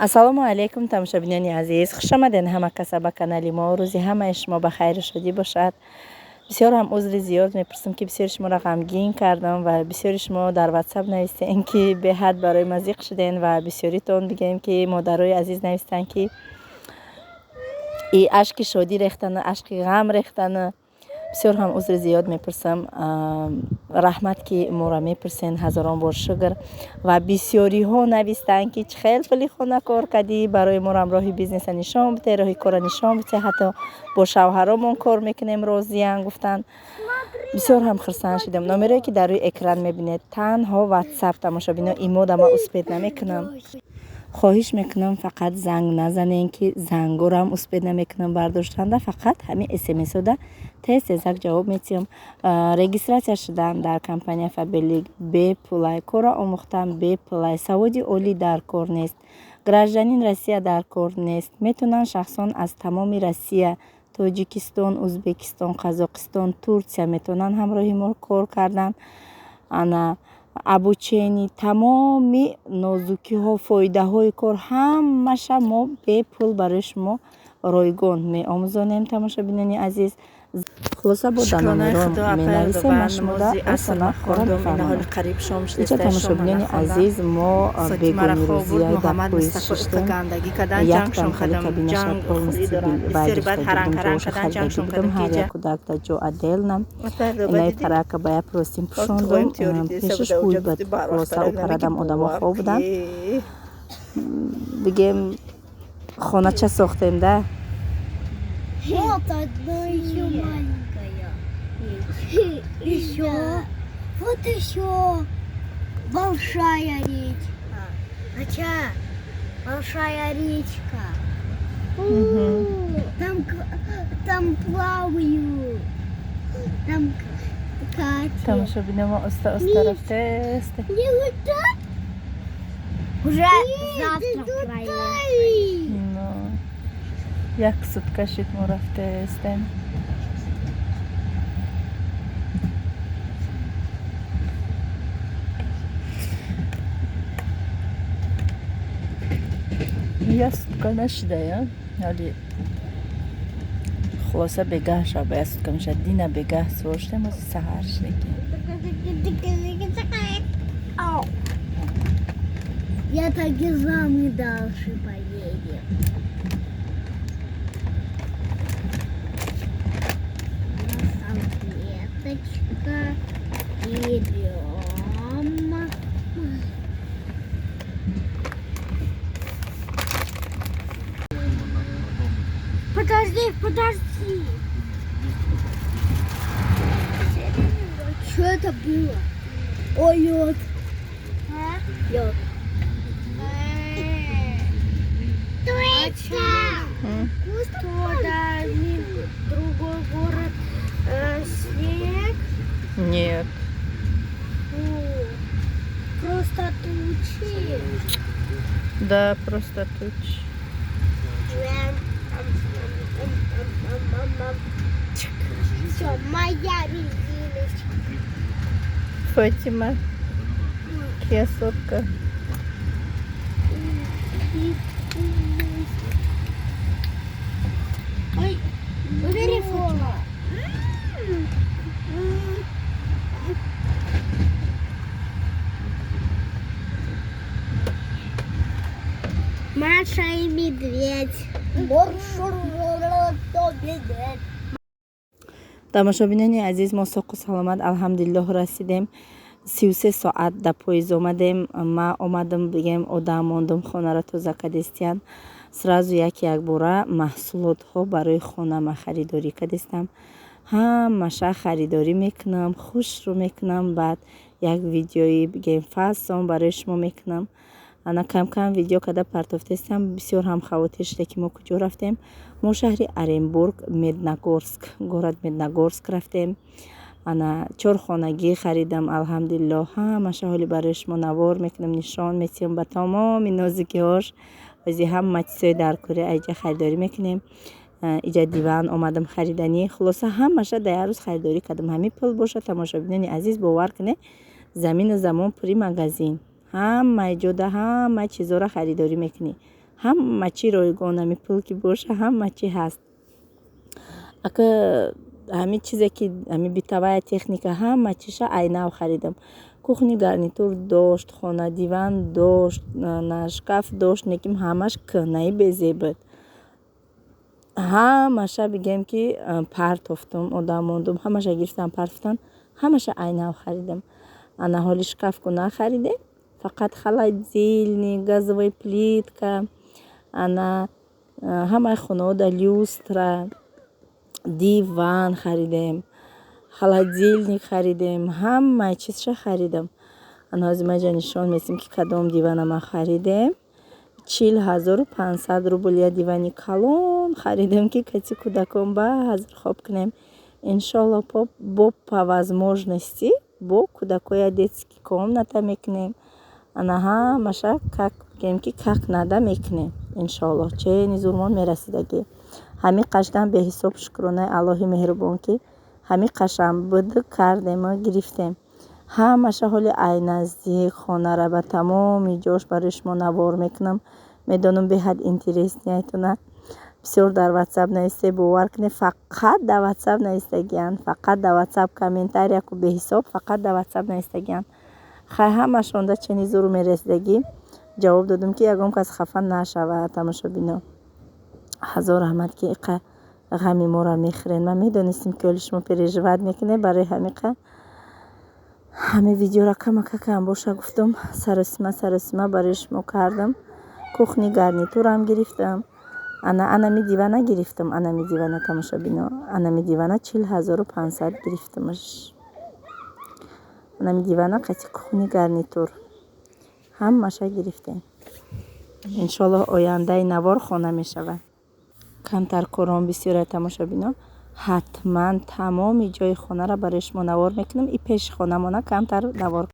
ассалому алайкум тамошобинони азиз, хуш омадед ҳама каса ба канали мо. рӯзи ҳамаи шумо ба хайру шодӣ бошад. бисёр ҳам узри зиёд мепурсам ки бисёри шуморо ғамгин кардам ва бисёри шумо дар ватсап навистем ки беҳад барои ма зиқ шудем ва бисёритон бигем ки модарои азиз навистанд ки и ашки шодӣ рехтана, ашки ғам рехтана. бисёр ҳам узри зиёд мепурсам. раҳмат ки моро мепурсен, ҳазорон бор шукр. ва бисёриҳо навистанд ки чӣ хел пули хона кор кардӣ, барои моро ҳам роҳи бизнеса нишон бите, роҳи кора нишон бите, ҳатто бо шавҳаромон кор мекунем, розиян гуфтанд. бисёр ҳам хурсанд шудам. номерое ки дар рӯи экран мебинед танҳо ватсап тамошобино имода ма успед намекунам. хоҳиш мекунам фақат занг назанен ки зангорам успед намекунам бардоштанда, фақат ҳамин смсода тез-тезак ҷавоб метиҳам. регистратсия шудам дар компания Фаберлик бепулай, кора омӯхтам бепулай, саводи олӣ дар кор нест, гражданин Россия дар кор нест. метавонанд шахсон аз тамоми Россия, Тоҷикистон, Узбекистон, Қазоқистон, Турсия метавонанд ҳамроҳи мо кор кардан. ана обучени тамоми нозукиҳо, фоидаҳои кор ҳамаша мо бепул барои шумо ройгон меомӯзонем. тамошобинони азиз, хулоса бо даномеро менависем, ма шумо дар осона кора мефаҳмонам. инҷа тамошобинони азиз, мо бегуни рӯзияи дар поезд шиштем, яктан хали кабинаша полностью байдиштагирдим, ҷоша халдагирдим, ҳар як кӯдак дар ҷо отдельно. инаи парака ба як простин пӯшондум, пешаш ҳуй ба хулоса упарадам, одамо хоб буданд. бигем хонача сохтем да. Вот одно еще маленькая. Еще. Вот еще. Большая речка. Ача. Большая речка. Там плаваю. Там катят. тамошобиномо оста рафтест. Не вот так? Уже завтра проедем. як сутка шуд мо рафтестем. як сутка нашуда, вале хулоса бегаҳ шав ба як сутка мешавад. дина бегаҳ свор шудем, ози саҳар шудем. Я так и знал, мы дальше поедем. Салфеточка. Берем. Подожди. Что это было? Ой, лед. Лед. Точно! Что-то другой город снег? Нет. Просто тучи. Да, просто тучи. Все, моя резиночка. Фатима, красотка. Ой, убери фото. Маша и медведь. тамошобинони азиз, мо соқу саломат алҳамдулиллоҳ расидем. 33 соат да поезд омадем. ма омадам бигем одам мондум хонаро тоза кадестиян. сразу як бора маҳсулотҳо барои хонама харидорӣ кадестам. ҳамаша харидорӣ мекунам, хушрӯ мекунам. баъд як видеои бигем фасон барои шумо мекунам. ана кам видео када партофтестам. бисёр ҳам хавотир шуде ки мо куҷо рафтем. мо шаҳри Оренбург, Медногорск, город Медногорск рафтем. ана 4 хонагӣ харидам алҳамдулиллоҳ. ҳамаша ҳоли барои шумо навор мекунам, нишон метиҳам ба тамоми нозукиҳош. ози ҳама чизои дар кори айҷа харидорӣ мекунем. иҷа диван омадам харидани. хулоса ҳамаша дар як рӯз харидорӣ кардам. ҳамин пул боша тамошобинони азиз, бовар кунед замину замон пури магазин. ҳамаи ҷода ҳамаи чизоро харидорӣ мекунӣ. ҳама чӣ ройгона пул ки боша ҳама чӣ ҳаст. Ака ҳамин чизе ки ҳамин битавая техника ҳама чиша айнав харидам. Кухни гарнитур дошт, хона диван дошт, шкаф дошт, лекин ҳамаш кӯҳнаи безеб буд. Ҳамаша бигем ки партофтум, одам мондум, ҳамаша гирифтам партофтам, ҳамаша айнав харидам. Ана ҳоли шкафку нахаридем, фақат холодильник, газовая плитка, ана ҳамаи хонаода люстра, диван харидем, холодильник харидем, ҳамаи чизша харидам. Ана ҳозир ма ҷа нишон месем ки кадом дивана ма харидем. 40500 рубл я дивани калон харидем, ки кати кӯдакон баъзир хоб кунем. Иншолло по возможности бо кӯдакоя детский комната мекунем. Ана ҳамаша как бигем ки как нада мекунем. Иншолло чени зурмон мерасидаги. Ҳамин қаштам беҳисоб шукронаи Аллоҳи меҳрубон ки ҳамин қашам буд кардем, гирифтем. ҳамаша ҳоли ай наздик хонара ба тамоми ҷош барои шумо навор мекунам. Медонам беҳад интересниятуна. Бисёр дар WhatsApp нависте, бовар кунед, фақат дар WhatsApp навистагиян, фақат дар WhatsApp комментарияку беҳисоб фақат дар WhatsApp навистагиян. Хай ҳамашонда чени зуру мерасидаги ҷавоб додам ки ягон кас хафа нашавад. Тамошобино ҳазор раҳмат ки иқа ғами моро мехӯред. Ман медонистем ки ҳоли шумо переживат мекунед барои ҳамиқа. ҳамин видеоро камакакам боша гуфтум, саросима барои шумо кардам. Кухни гарнитурам гирифтам. Анами дивана гирифтам. Анами дивана тамошобино. Анами дивана 40500 гирифтамаш. Анами дивана қати кухни гарнитур. ҳамаша гирифтем. Иншолло ояндаи навор хона мешавад. камтар корон бисёра тамошобино. ҳатман тамоми ҷои хонара барои шумо навор мекунам. И пеши хонамона камтар навор